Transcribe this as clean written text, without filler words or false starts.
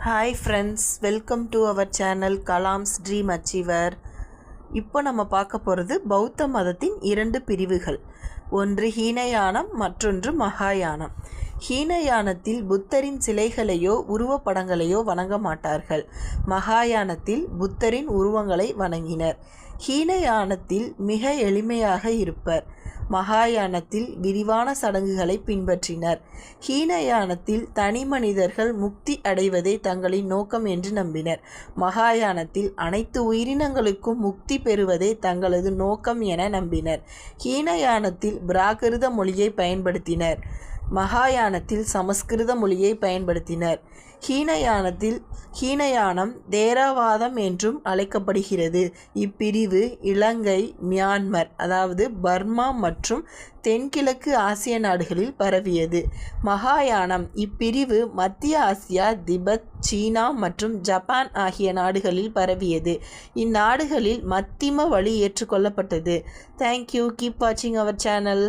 Hi friends, welcome to our channel Kalam's dream achiever. இப்போ நம்ம பார்க்க போகிறது பௌத்த மதத்தின் 2 பிரிவுகள். ஒன்று ஹீனயானம், மற்றொன்று மகாயானம். ஹீனயானத்தில் புத்தரின் சிலைகளையோ உருவப்படங்களையோ வணங்க மாட்டார்கள். மகாயானத்தில் புத்தரின் உருவங்களை வணங்கினர். ஹீனயானத்தில் மிக எளிமையாக இருப்பர். மகாயானத்தில் விரிவான சடங்குகளை பின்பற்றினர். ஹீனயானத்தில் தனி மனிதர்கள் முக்தி அடைவதே தங்களின் நோக்கம் என்று நம்பினர். மகாயானத்தில் அனைத்து உயிரினங்களுக்கும் முக்தி பெறுவதே தங்களது நோக்கம் என நம்பினர். ஹீனயானத்தில் பிராகிருத மொழியை பயன்படுத்தினர். மகாயானத்தில் சமஸ்கிருத மொழியை பயன்படுத்தினர். ஹீனயானம் தேரவாதம் என்றும் அழைக்கப்படுகிறது. இப்பிரிவு இலங்கை, மியான்மர் அதாவது பர்மா மற்றும் தென்கிழக்கு ஆசிய நாடுகளில் பரவியது. மகாயானம் இப்பிரிவு மத்திய ஆசியா, திபெத், சீனா மற்றும் ஜப்பான் ஆகிய நாடுகளில் பரவியது. இந்நாடுகளில் மத்திம வழி ஏற்றுக்கொள்ளப்பட்டது. தேங்க்யூ. கீப் வாட்சிங் அவர் சேனல்.